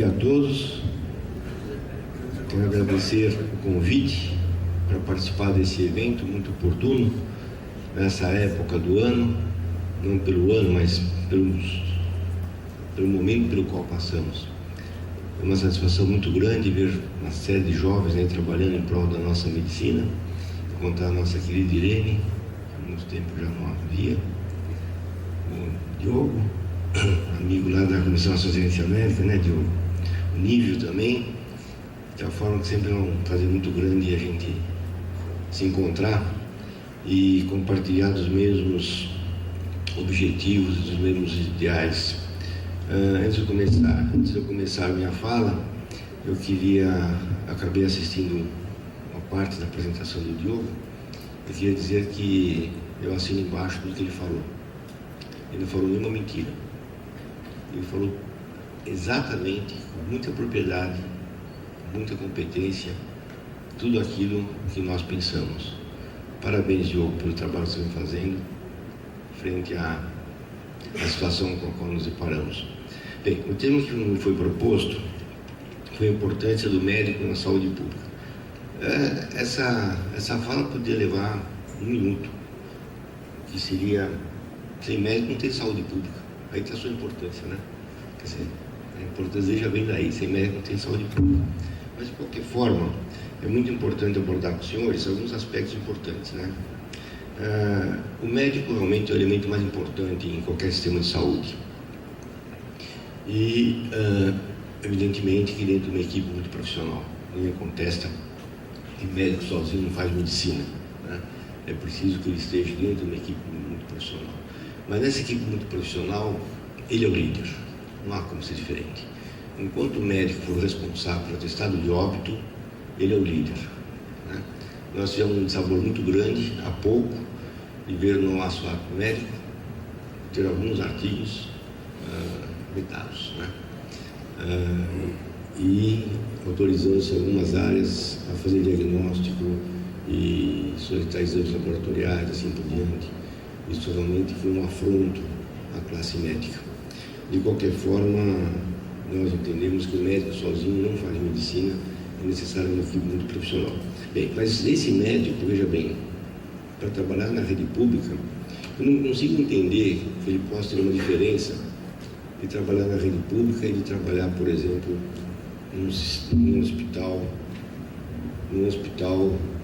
dia a todos. Quero agradecer o convite para participar desse evento muito oportuno, nessa época do ano, não pelo ano, mas pelo momento pelo qual passamos. É uma satisfação muito grande ver uma série de jovens aí trabalhando em prol da nossa medicina, contar a nossa querida Irene, há muito tempo já não havia, o Diogo, amigo lá da Comissão de Ciência Médica, né, Diogo? O Nível também, de uma forma que sempre é um prazer muito grande a gente se encontrar e compartilhar dos mesmos objetivos, dos mesmos ideais. Antes de eu começar a minha fala, acabei assistindo uma parte da apresentação do Diogo. Eu queria dizer que eu assino embaixo do que ele falou. Ele não falou nenhuma mentira. Ele falou exatamente, com muita propriedade, com muita competência, tudo aquilo que nós pensamos. Parabéns, Diogo, pelo trabalho que você vem fazendo frente à situação com a qual nos deparamos. Bem, o tema que me foi proposto foi a importância do médico na saúde pública. Essa fala poderia levar 1 minuto, que seria: sem médico não tem saúde pública. Aí está a sua importância, né? Quer dizer, a importância já vem daí: sem médico não tem saúde pública. Mas, de qualquer forma, é muito importante abordar com os senhores alguns aspectos importantes, né? O médico realmente é o elemento mais importante em qualquer sistema de saúde. E, evidentemente, que dentro de uma equipe muito profissional, ninguém contesta que médico sozinho não faz medicina, né? É preciso que ele esteja dentro de uma equipe muito profissional. Mas nessa equipe muito profissional, ele é o líder, não há como ser diferente. Enquanto o médico for responsável pelo atestado de óbito, ele é o líder, né? Nós tivemos um sabor muito grande, há pouco, de ver no nosso ato médico ter alguns artigos vetados, né? E autorizando-se algumas áreas a fazer diagnóstico e solicitar exames laboratoriais, assim por diante. Isso realmente foi um afronto à classe médica. De qualquer forma, nós entendemos que o médico sozinho não faz medicina, é necessário uma equipe muito profissional. Bem, mas esse médico, veja bem, para trabalhar na rede pública, eu não consigo entender que ele possa ter uma diferença de trabalhar na rede pública e de trabalhar, por exemplo, num hospital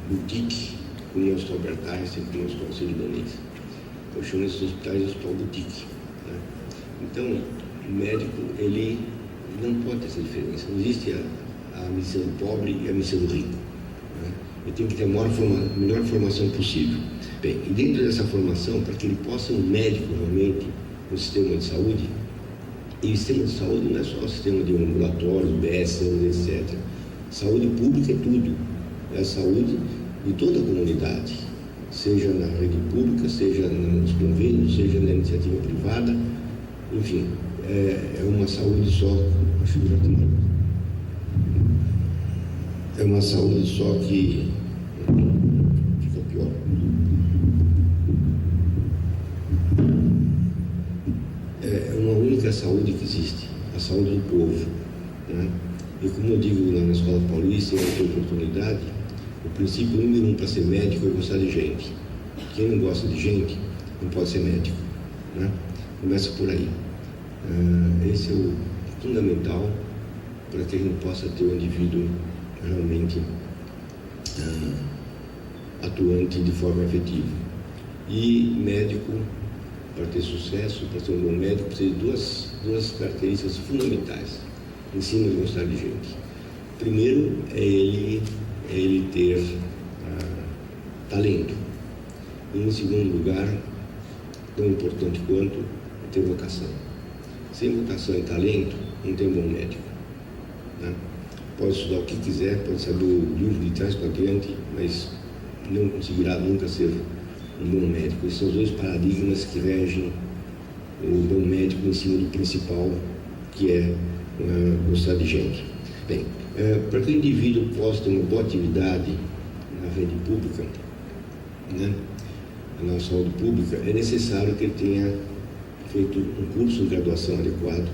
boutique, como o Hospital Albert Einstein, como o Hospital Sírio-Libanês. Eu chamo esses hospitais de hospital boutique, né? Então, o médico, ele não pode ter essa diferença. Não existe a medicina do pobre e a medicina do rico, né? Ele tem que ter a melhor formação possível. Bem, e dentro dessa formação, para que ele possa ser um médico realmente no sistema de saúde, e o sistema de saúde não é só o sistema de ambulatórios, UBS, etc. Saúde pública é tudo. É a saúde de toda a comunidade, seja na rede pública, seja nos convênios, seja na iniciativa privada, enfim, é uma saúde só. É uma saúde só que fica pior. É uma única saúde que existe, a saúde do povo, né? E como eu digo lá na Escola Paulista, em outra oportunidade, o princípio número 1 para ser médico é gostar de gente. Quem não gosta de gente não pode ser médico, né? Começa por aí. Esse é o fundamental para que a gente possa ter um indivíduo realmente atuante de forma efetiva. E médico, para ter sucesso, para ser um bom médico, precisa de duas características fundamentais em cima de gostar de gente. Primeiro é ele ter talento. E em segundo lugar, tão importante quanto, é ter vocação. Sem vocação e talento, não tem bom médico, né? Pode estudar o que quiser, pode saber o livro de trás para diante, mas não conseguirá nunca ser um bom médico. Esses são os dois paradigmas que regem o bom médico em cima do principal, que é gostar de gente. Bem, para que o indivíduo possa ter uma boa atividade na rede pública, né, na saúde pública, é necessário que ele tenha feito um curso de graduação adequado,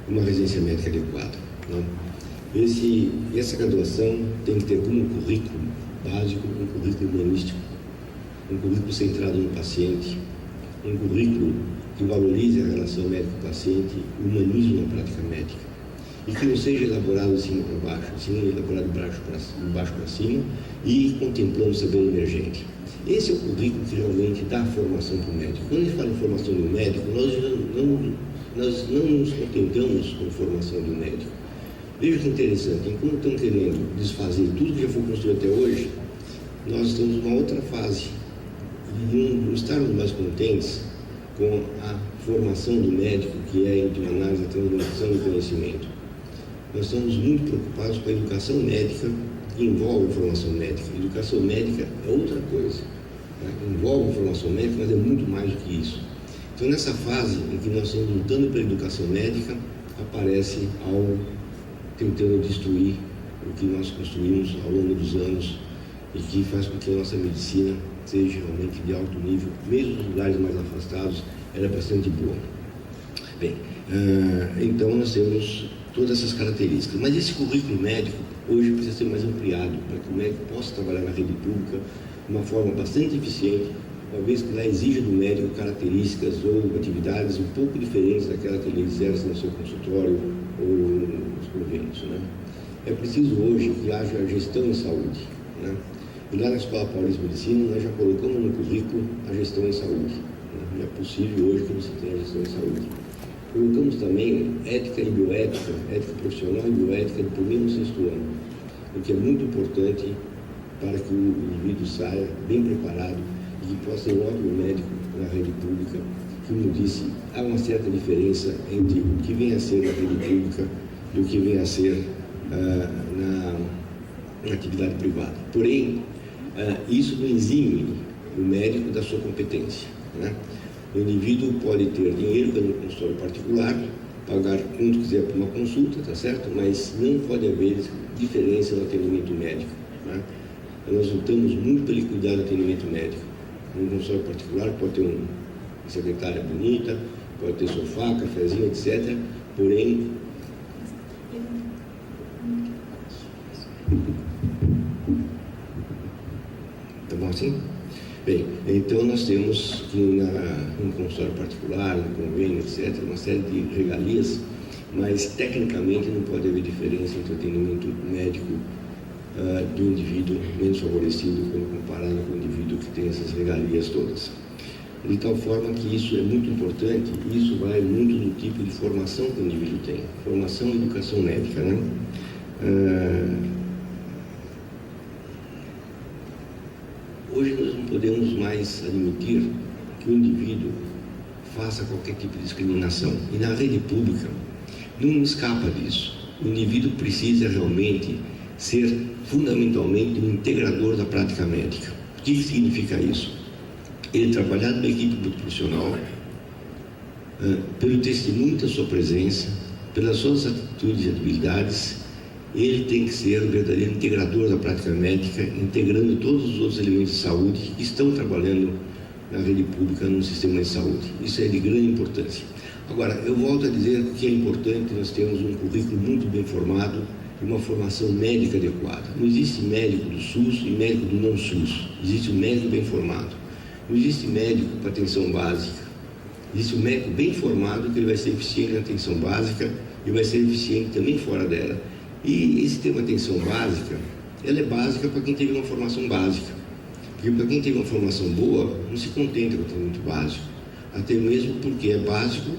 uma residência médica adequada. Né? Essa graduação tem que ter como currículo básico um currículo humanístico, um currículo centrado no paciente, um currículo que valorize a relação médico-paciente, o humanismo na prática médica, e que não seja elaborado de cima para baixo, sim elaborado de baixo para cima e contemplando o saber emergente. Esse é o currículo que realmente dá formação para o médico. Quando a gente fala em formação do médico, nós não nos contentamos com a formação do médico. Veja que interessante, enquanto estão querendo desfazer tudo que já foi construído até hoje, nós estamos numa outra fase. E não estarmos mais contentes com a formação do médico, que é, em última análise, a transmissão do conhecimento. Nós estamos muito preocupados com a educação médica, que envolve a formação médica. A educação médica é outra coisa, né? Envolve a formação médica, mas é muito mais do que isso. Então, nessa fase em que nós estamos lutando pela educação médica, aparece algo tentando destruir o que nós construímos ao longo dos anos e que faz com que a nossa medicina seja realmente de alto nível, mesmo nos lugares mais afastados, ela é bastante boa. Bem, então nós temos todas essas características, mas esse currículo médico hoje precisa ser mais ampliado para que o médico possa trabalhar na rede pública de uma forma bastante eficiente, uma vez que lá exige do médico características ou atividades um pouco diferentes daquela que ele exerce no seu consultório ou nos convênios, né? É preciso hoje que haja gestão em saúde, né? E lá na Escola Paulista de Medicina nós já colocamos no currículo a gestão em saúde, né? Não é possível hoje que você tenha gestão em saúde. Colocamos também ética e bioética, ética profissional e bioética do primeiro e sexto ano, o que é muito importante para que o indivíduo saia bem preparado e que possa ser um ótimo médico na rede pública. Como disse, há uma certa diferença entre o que vem a ser na rede pública e o que vem a ser na atividade privada. Porém, isso não exime o médico da sua competência, né? O indivíduo pode ter dinheiro dando um consultório particular, pagar quanto quiser por uma consulta, tá certo? Mas não pode haver diferença no atendimento médico, né? Nós lutamos muito pelo cuidado do atendimento médico. Um consultório particular pode ter uma secretária bonita, pode ter sofá, cafezinho, etc. Porém, tá bom assim? Bem, então nós temos que no consultório particular, no convênio, etc., uma série de regalias, mas tecnicamente não pode haver diferença entre o atendimento médico do indivíduo menos favorecido quando comparado com o indivíduo que tem essas regalias todas. De tal forma que isso é muito importante, e isso vai muito do tipo de formação que o indivíduo tem, formação e educação médica, né? Hoje nós não podemos mais admitir que o indivíduo faça qualquer tipo de discriminação. E na rede pública não escapa disso. O indivíduo precisa realmente ser fundamentalmente um integrador da prática médica. O que significa isso? Ele trabalhar numa equipe profissional, pelo testemunho da sua presença, pelas suas atitudes e habilidades, ele tem que ser o verdadeiro integrador da prática médica, integrando todos os outros elementos de saúde que estão trabalhando na rede pública no sistema de saúde. Isso é de grande importância. Agora, eu volto a dizer que é importante nós termos um currículo muito bem formado e uma formação médica adequada. Não existe médico do SUS e médico do não SUS. Existe um médico bem formado. Não existe médico para atenção básica. Existe um médico bem formado que ele vai ser eficiente na atenção básica e vai ser eficiente também fora dela. E esse tema atenção básica, ela é básica para quem teve uma formação básica. Porque para quem teve uma formação boa, não se contenta com o atendimento básico. Até mesmo porque é básico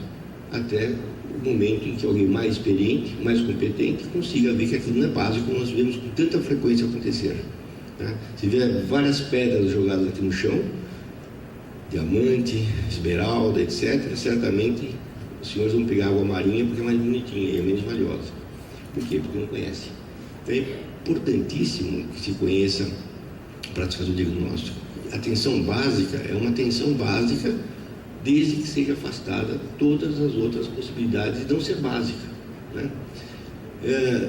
até o momento em que alguém mais experiente, mais competente, consiga ver que aquilo não é básico, como nós vemos com tanta frequência acontecer. Tá? Se vê várias pedras jogadas aqui no chão, diamante, esmeralda, etc., certamente os senhores vão pegar água marinha porque é mais bonitinha e é menos valiosa. Por quê? Porque não conhece. Então é importantíssimo que se conheça para se fazer o diagnóstico. A atenção básica é uma atenção básica desde que seja afastada todas as outras possibilidades de não ser básica, né?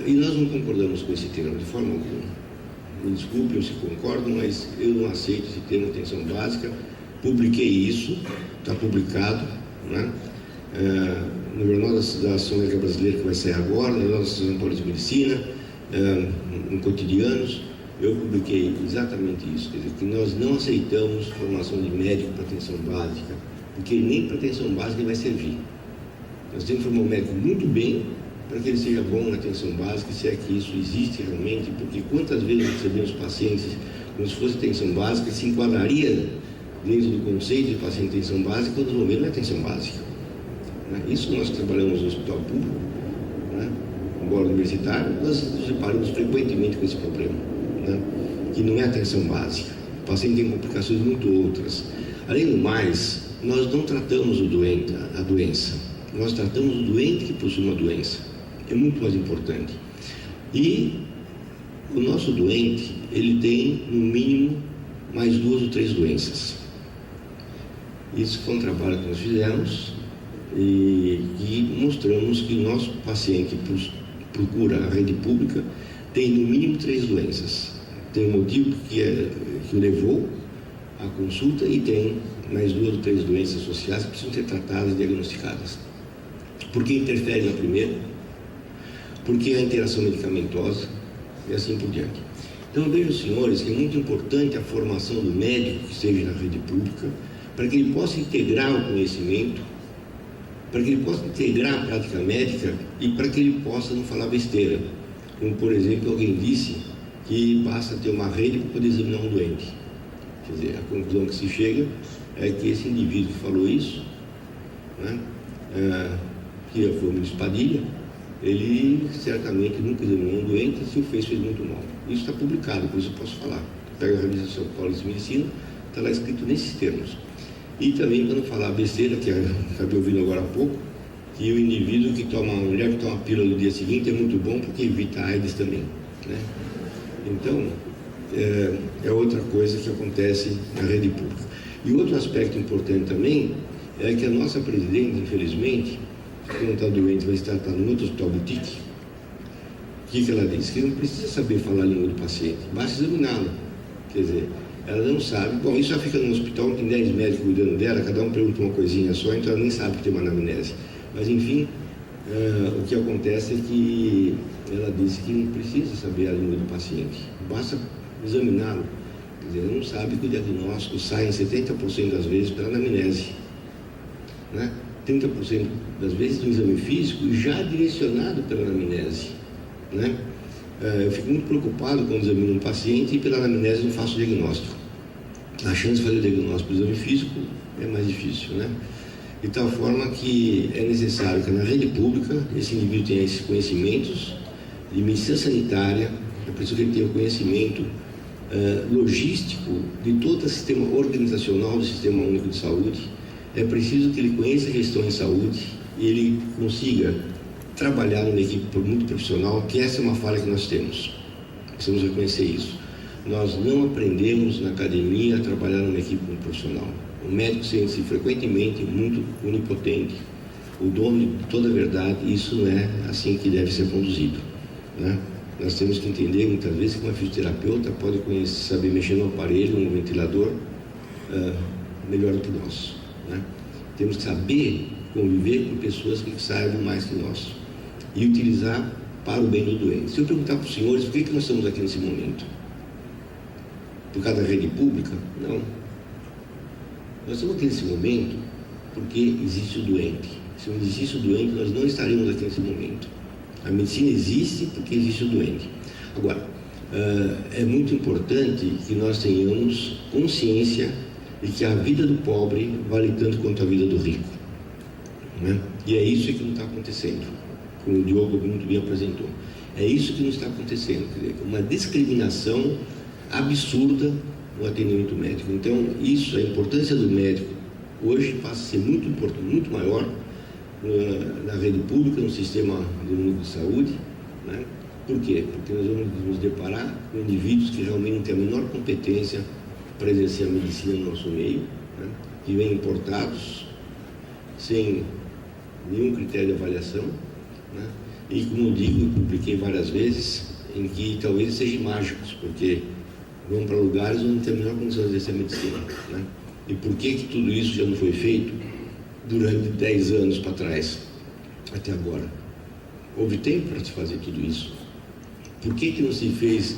E nós não concordamos com esse termo de forma alguma. Me desculpem se concordam, mas eu não aceito esse termo atenção básica. Publiquei isso, está publicado, né? no Jornal da Associação Médica Brasileira, que vai sair agora, na nossa Associação Paulista de Medicina, em Cotidianos, eu publiquei exatamente isso, quer dizer, que nós não aceitamos formação de médico para atenção básica, porque nem para atenção básica vai servir. Nós temos que formar um médico muito bem para que ele seja bom na atenção básica, se é que isso existe realmente, porque quantas vezes recebemos pacientes como se fosse atenção básica, se enquadraria dentro do conceito de paciente de atenção básica, quando no momento não é atenção básica. Isso que nós trabalhamos no hospital público, embora universitário, nós nos deparamos frequentemente com esse problema, que não é atenção básica. O paciente tem complicações muito outras. Além do mais, nós não tratamos a doença, nós tratamos o doente que possui uma doença. É muito mais importante. E o nosso doente, ele tem, no mínimo, mais 2 ou 3 doenças. Isso foi um trabalho que nós fizemos e mostramos que o nosso paciente que procura a rede pública tem, no mínimo, 3 doenças. Tem um motivo que o levou à consulta e tem mais 2 ou 3 doenças sociais que precisam ser tratadas e diagnosticadas. Por que interfere na primeira? Porque a interação medicamentosa e assim por diante. Então eu vejo, senhores, que é muito importante a formação do médico que esteja na rede pública, para que ele possa integrar o conhecimento, para que ele possa integrar a prática médica e para que ele possa não falar besteira. Como, por exemplo, alguém disse que basta ter uma rede para poder examinar um doente. Quer dizer, a conclusão que se chega é que esse indivíduo que falou isso, que foi o ministro Padilha, ele certamente nunca examinou um doente, se o fez muito mal. Isso está publicado, por isso eu posso falar. Pega a revista Paulista de Medicina, está lá escrito nesses termos. E também, para não falar besteira, que eu acabei ouvindo agora há pouco, que o indivíduo que toma, a mulher que toma a pílula no dia seguinte é muito bom porque evita a AIDS também, Então, é outra coisa que acontece na rede pública. E outro aspecto importante também é que a nossa presidente, infelizmente, que não está doente, vai estar no outro hospital boutique. O que ela disse? Que não precisa saber falar a língua do paciente, basta examiná-lo. Quer dizer, ela não sabe. Bom, isso já fica no hospital, tem 10 médicos cuidando dela, cada um pergunta uma coisinha só, então ela nem sabe que tem uma anamnese. Mas, enfim, o que acontece é que ela disse que não precisa saber a língua do paciente, basta examiná-lo. Quer dizer, ela não sabe que o diagnóstico sai em 70% das vezes pela anamnese, 30% das vezes do exame físico já direcionado pela anamnese, Eu fico muito preocupado quando examino um paciente e pela anamnese não faço o diagnóstico. A chance de fazer o diagnóstico do exame físico é mais difícil, De tal forma que é necessário que na rede pública esse indivíduo tenha esses conhecimentos de medicina sanitária, é preciso que ele tenha o conhecimento logístico de todo o sistema organizacional do Sistema Único de Saúde, é preciso que ele conheça a gestão em saúde e ele consiga trabalhar numa equipe muito profissional, que essa é uma falha que nós temos. Precisamos reconhecer isso. Nós não aprendemos na academia a trabalhar numa equipe muito profissional. O médico sente-se frequentemente muito onipotente, o dono de toda a verdade, e isso não é assim que deve ser conduzido, Nós temos que entender muitas vezes que uma fisioterapeuta pode saber mexer no aparelho, no ventilador, melhor do que nós, Temos que saber conviver com pessoas que saibam mais que nós e utilizar para o bem do doente. Se eu perguntar para os senhores por que nós estamos aqui nesse momento, por causa da rede pública? Não. Nós estamos aqui nesse momento porque existe o doente. Se não existisse o doente, nós não estaríamos aqui nesse momento. A medicina existe porque existe o doente. Agora, é muito importante que nós tenhamos consciência de que a vida do pobre vale tanto quanto a vida do rico, E é isso que não está acontecendo, como o Diogo muito bem apresentou. É isso que não está acontecendo, quer dizer, uma discriminação absurda no atendimento médico. Então, a importância do médico hoje passa a ser muito importante, muito maior na rede pública, no sistema único de saúde, Por quê? Porque nós vamos nos deparar com indivíduos que realmente não têm a menor competência para exercer a medicina no nosso meio, que vêm importados, sem nenhum critério de avaliação, E como eu digo, eu publiquei várias vezes, em que talvez sejam mágicos, porque vão para lugares onde não tem a menor condição de exercer a medicina, E por que tudo isso já não foi feito durante 10 anos para trás, até agora. Houve tempo para se fazer tudo isso. Por que não se fez,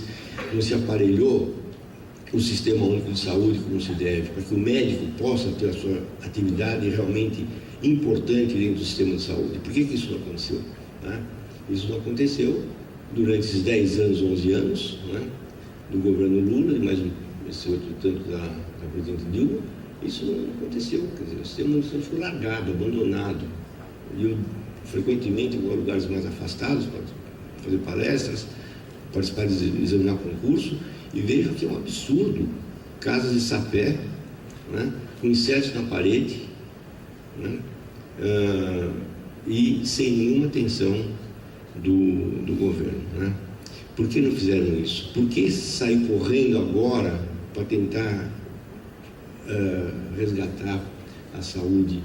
não se aparelhou o Sistema Único de Saúde como se deve, para que o médico possa ter a sua atividade realmente importante dentro do sistema de saúde? Por que isso não aconteceu? Né? Isso não aconteceu durante esses 10 anos, 11 anos, né, do governo Lula, e mais esse outro tanto da presidente Dilma. Isso não aconteceu, quer dizer, o sistema único de saúde foi largado, abandonado. E eu, frequentemente, vou a lugares mais afastados para fazer palestras, participar de examinar concurso, e vejo que é um absurdo. Casas de sapé, né, com insetos na parede, né, e sem nenhuma atenção do governo. Né? Por que não fizeram isso? Por que sair correndo agora para tentar resgatar a saúde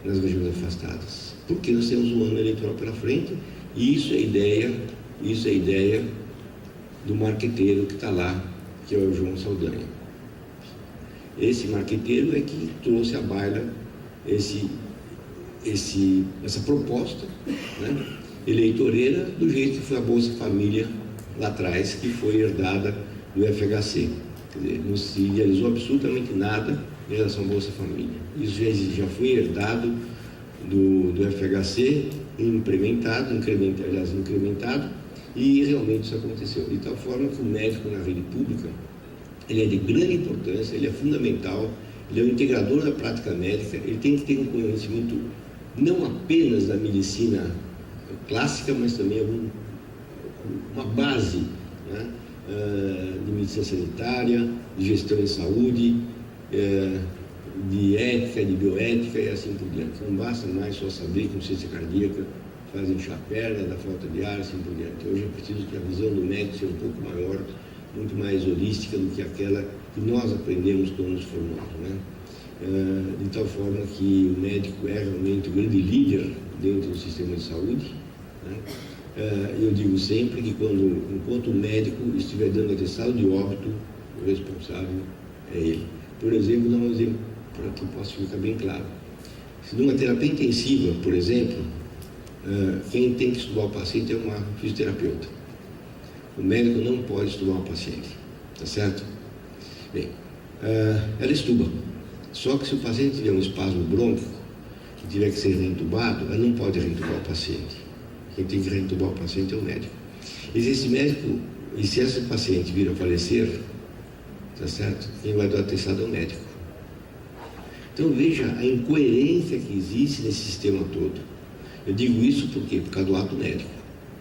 nas regiões afastadas? Porque nós temos um ano eleitoral pela frente, e isso é ideia do marqueteiro que está lá, que é o João Saldanha. Esse marqueteiro é que trouxe à baila essa proposta, né, eleitoreira, do jeito que foi a Bolsa Família lá atrás, que foi herdada do FHC. Quer dizer, não se realizou absolutamente nada em relação à Bolsa Família. Isso já foi herdado do FHC, incrementado, e realmente isso aconteceu. De tal forma que o médico na rede pública, ele é de grande importância, ele é fundamental, ele é um integrador da prática médica, ele tem que ter um conhecimento não apenas da medicina clássica, mas também uma base, né, de medicina sanitária, de gestão em saúde, de ética, de bioética e assim por diante. Não basta mais só saber que consciência cardíaca faz inchar a perna, dá falta de ar, assim por diante. Hoje é preciso que a visão do médico seja um pouco maior, muito mais holística do que aquela que nós aprendemos quando nos formamos, né? De tal forma que o médico é realmente o grande líder dentro do sistema de saúde, né? Eu digo sempre que enquanto o médico estiver dando atestado de óbito, o responsável é ele. Por exemplo, dá um exemplo para que possa ficar bem claro. Se numa terapia intensiva, por exemplo, quem tem que estudar o paciente é uma fisioterapeuta. O médico não pode estudar o paciente, tá certo? Bem, ela estuba. Só que se o paciente tiver um espasmo brônquico, que tiver que ser reentubado, ela não pode reentubar o paciente. Quem tem que reentubar o paciente é o médico. E se esse médico, e se esse paciente vir a falecer, tá certo? Quem vai dar atestado é o médico. Então veja a incoerência que existe nesse sistema todo. Eu digo isso por quê? Por causa do ato médico,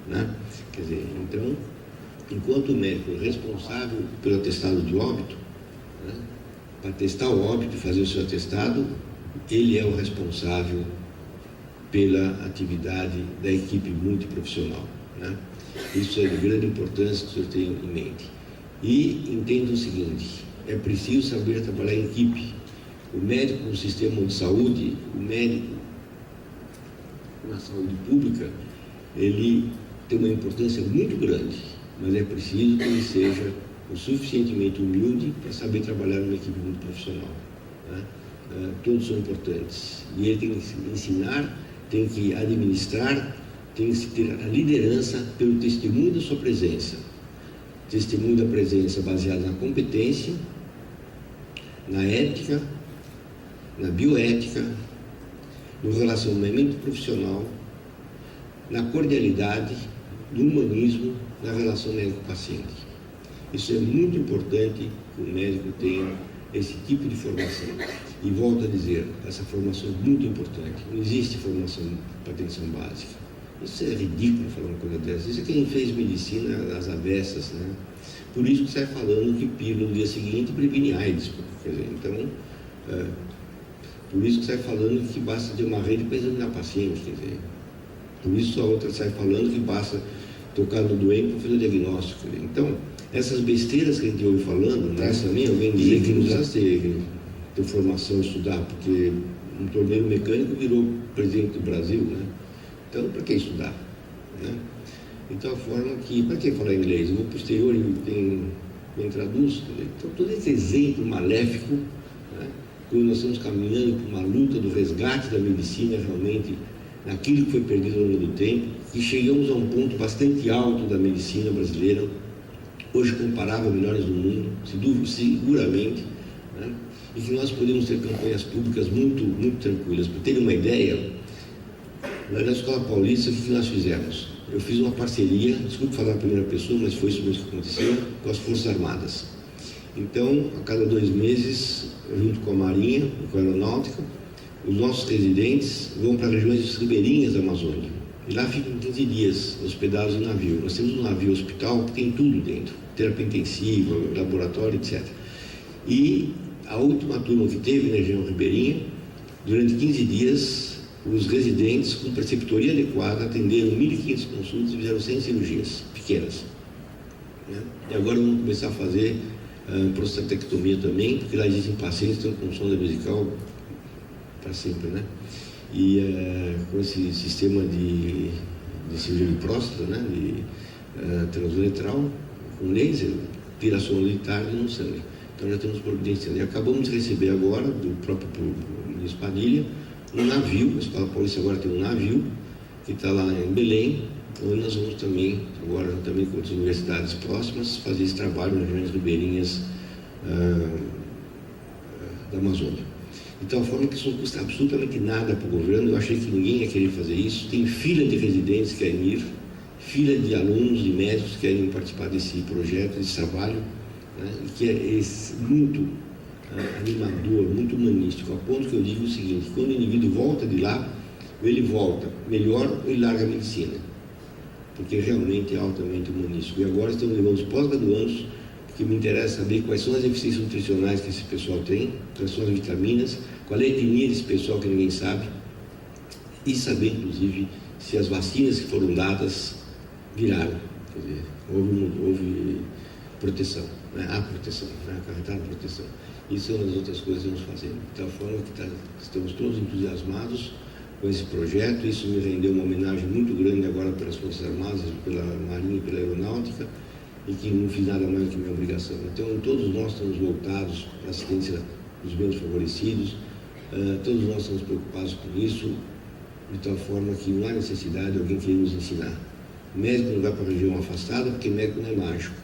né? Quer dizer, então, enquanto o médico é responsável pelo atestado de óbito, né, para testar o óbito e fazer o seu atestado, ele é o responsável pela atividade da equipe multiprofissional, né? Isso é de grande importância que o senhor tenha em mente. E entenda o seguinte: é preciso saber trabalhar em equipe. O médico no sistema de saúde, o médico na saúde pública, ele tem uma importância muito grande, mas é preciso que ele seja o suficientemente humilde para saber trabalhar numa equipe muito profissional, né? Todos são importantes, e ele tem que ensinar, tem que administrar, tem que ter a liderança pelo testemunho da sua presença. Testemunho da presença baseado na competência, na ética, na bioética, no relacionamento profissional, na cordialidade, no humanismo, na relação médico-paciente. Isso é muito importante que o médico tenha esse tipo de formação. E volto a dizer, essa formação é muito importante. Não existe formação para atenção básica. Isso é ridículo falar uma coisa dessa. Isso é quem fez medicina às avessas, né? Por isso que sai falando que pílula no dia seguinte previne AIDS. Quer dizer, então, por isso que sai falando que basta ter uma rede para examinar paciente. Quer dizer, por isso a outra sai falando que basta tocar no doente para fazer o diagnóstico. Quer dizer, então, essas besteiras que a gente ouve falando, né, também alguém dizer que não precisa ter formação, estudar, porque um torneiro mecânico virou presidente do Brasil, né? Então, para que estudar? Né? De tal forma que, para que falar inglês? Eu vou para o exterior e quem traduz. Então, todo esse exemplo maléfico, né, quando nós estamos caminhando por uma luta do resgate da medicina realmente naquilo que foi perdido ao longo do tempo, e chegamos a um ponto bastante alto da medicina brasileira, hoje comparável a melhores do mundo, seguramente, né? E que nós podemos ter campanhas públicas muito tranquilas. Para terem uma ideia, na Escola Paulista, o que nós fizemos? Eu fiz uma parceria, desculpe falar a primeira pessoa, mas foi isso mesmo que aconteceu, com as Forças Armadas. Então, a cada 2 meses, junto com a Marinha e com a Aeronáutica, os nossos residentes vão para regiões ribeirinhas da Amazônia. E lá ficam 15 dias hospedados no navio. Nós temos um navio hospital que tem tudo dentro, terapia intensiva, laboratório, etc. E a última turma que teve na região ribeirinha, durante 15 dias, os residentes, com preceptoria adequada, atenderam 1.500 consultas e fizeram 100 cirurgias pequenas. Né? E agora vamos começar a fazer prostatectomia também, porque lá existem pacientes que estão com sonda vesical para sempre, né? E com esse sistema de cirurgia de próstata, né? De transuretral, com laser, tira a sonda de tarde no sangue. Então já estamos providenciando. E acabamos de receber agora, do próprio ministro Padilha, um navio, a Escola Paulista agora tem um navio, que está lá em Belém, onde nós vamos também, agora também com as universidades próximas, fazer esse trabalho nas regiões ribeirinhas da Amazônia. De tal forma que isso não custa absolutamente nada para o governo. Eu achei que ninguém ia querer fazer isso. Tem fila de residentes que querem ir, fila de alunos, de médicos que querem participar desse projeto, desse trabalho, né? E que é muito animador, muito humanístico, a ponto que eu digo o seguinte: quando o indivíduo volta de lá, ele volta melhor ou ele larga a medicina, porque realmente é altamente humanístico. E agora estamos levando os pós-graduandos, porque me interessa saber quais são as deficiências nutricionais que esse pessoal tem, quais são as vitaminas, qual é a etnia desse pessoal que ninguém sabe, e saber, inclusive, se as vacinas que foram dadas viraram. Quer dizer, houve proteção, né? Há proteção, né? Acarretaram proteção. Isso é uma das outras coisas que estamos fazendo. De tal forma que estamos todos entusiasmados com esse projeto. Isso me rendeu uma homenagem muito grande agora pelas Forças Armadas, pela Marinha e pela Aeronáutica, e que não fiz nada mais do que minha obrigação. Então, todos nós estamos voltados para a assistência dos menos favorecidos, todos nós estamos preocupados com isso, de tal forma que não há necessidade de alguém querer nos ensinar. O médico não vai para a região afastada, porque médico não é mágico,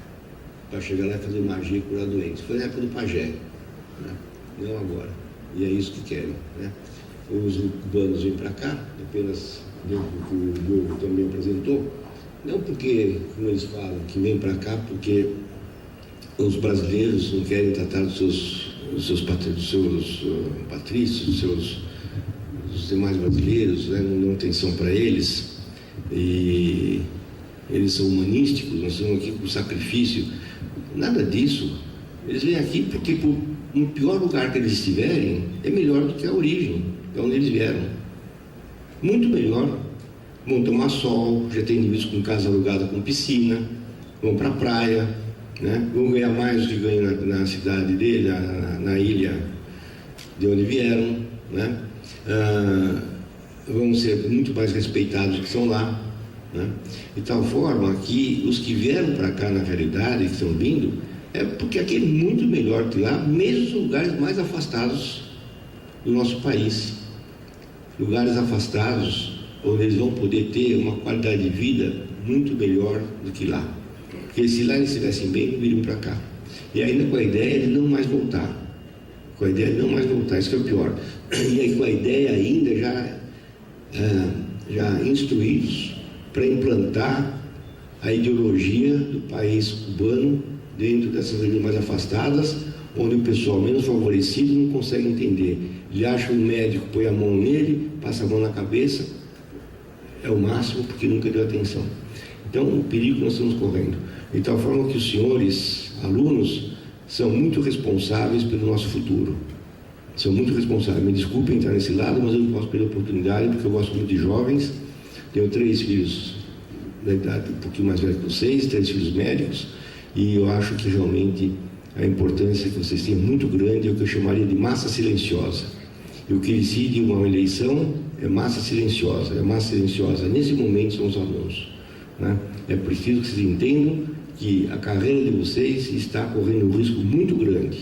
para chegar lá e fazer magia e curar doentes. Foi na época do pajé, né? Não agora. E é isso que querem, né? Os cubanos vêm para cá, apenas dentro do que o Diogo também apresentou, não porque, como eles falam, que vêm para cá porque os brasileiros não querem tratar dos seus patrícios, dos demais brasileiros, né? Não dão atenção para eles, e eles são humanísticos, nós estamos aqui com sacrifício. Nada disso. Eles vêm aqui porque no pior lugar que eles estiverem é melhor do que a origem, é onde eles vieram. Muito melhor. Vão tomar sol, já tem indivíduos com casa alugada com piscina, vão para a praia, né? Vão ganhar mais do que ganham na cidade dele, na ilha de onde vieram, né? Vão ser muito mais respeitados que são lá, né? De tal forma que os que vieram para cá na realidade, que estão vindo, é porque aqui é muito melhor que lá, mesmo os lugares mais afastados do nosso país. Lugares afastados, onde eles vão poder ter uma qualidade de vida muito melhor do que lá. Porque se lá eles estivessem bem, não viriam para cá. E ainda com a ideia de não mais voltar. Com a ideia de não mais voltar, isso que é o pior. E aí com a ideia ainda já instruídos para implantar a ideologia do país cubano dentro dessas regiões mais afastadas, onde o pessoal menos favorecido não consegue entender. Ele acha um médico, põe a mão nele, passa a mão na cabeça, é o máximo, porque nunca deu atenção. Então, o perigo que nós estamos correndo. De tal forma que os senhores alunos são muito responsáveis pelo nosso futuro. São muito responsáveis. Me desculpem entrar nesse lado, mas eu não posso perder a oportunidade, porque eu gosto muito de jovens. Tenho 3 filhos da idade um pouquinho mais velha que vocês, 3 filhos médicos, e eu acho que realmente a importância que vocês têm é muito grande, é o que eu chamaria de massa silenciosa. E o que decide uma eleição é massa silenciosa. É massa silenciosa, nesse momento, são os alunos, né? É preciso que vocês entendam que a carreira de vocês está correndo um risco muito grande,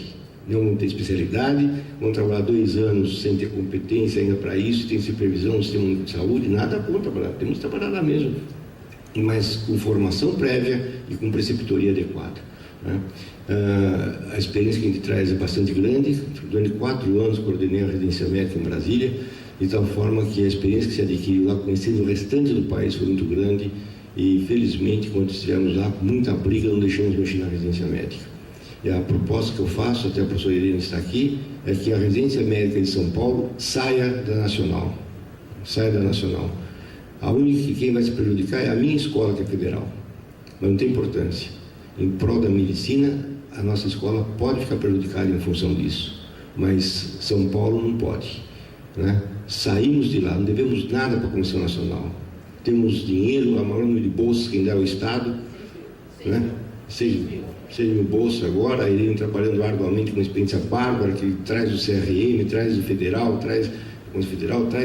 não vão ter especialidade, vão trabalhar 2 anos sem ter competência ainda para isso, tem supervisão no sistema de saúde, nada contra trabalhar, temos que trabalhar lá mesmo, mas com formação prévia e com preceptoria adequada, né? A experiência que a gente traz é bastante grande. Durante 4 anos coordenei a residência médica em Brasília, de tal forma que a experiência que se adquiriu lá, conhecendo o restante do país, foi muito grande, e felizmente, quando estivemos lá, com muita briga, não deixamos mexer na residência médica. E a proposta que eu faço, até a professora Irene está aqui, é que a residência médica de São Paulo saia da Nacional. Saia da Nacional. A única que quem vai se prejudicar é a minha escola, que é federal. Mas não tem importância. Em prol da medicina, a nossa escola pode ficar prejudicada em função disso. Mas São Paulo não pode, né? Saímos de lá, não devemos nada para a Comissão Nacional. Temos dinheiro, a maior número de bolsas que ainda é o Estado, né? 6 mil bolsas agora, irem trabalhando arduamente com uma experiência bárbara, que traz o CRM, traz o federal, traz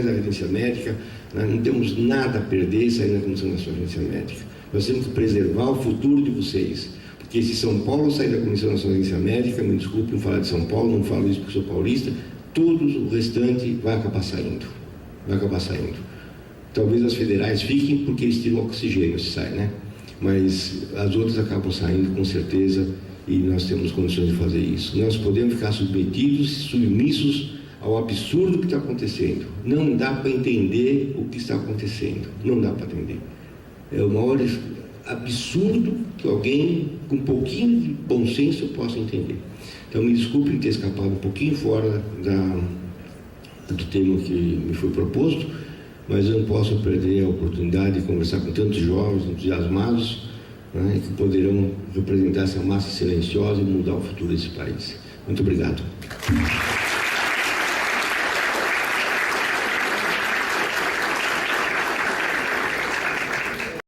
a residência médica, né? Não temos nada a perder saindo da Comissão Nacional de Residência Médica. Nós temos que preservar o futuro de vocês, porque se São Paulo sair da Comissão Nacional de Residência Médica, me desculpe não falar de São Paulo, não falo isso porque sou paulista, tudo o restante vai acabar saindo. Talvez as federais fiquem porque eles tiram oxigênio se sai, né? Mas as outras acabam saindo com certeza, e nós temos condições de fazer isso. Nós podemos ficar submissos ao absurdo que está acontecendo. Não dá para entender o que está acontecendo. Não dá para entender. É o maior absurdo que alguém com um pouquinho de bom senso possa entender. Então me desculpem ter escapado um pouquinho fora do tema que me foi proposto, mas eu não posso perder a oportunidade de conversar com tantos jovens entusiasmados, né, que poderão representar essa massa silenciosa e mudar o futuro desse país. Muito obrigado.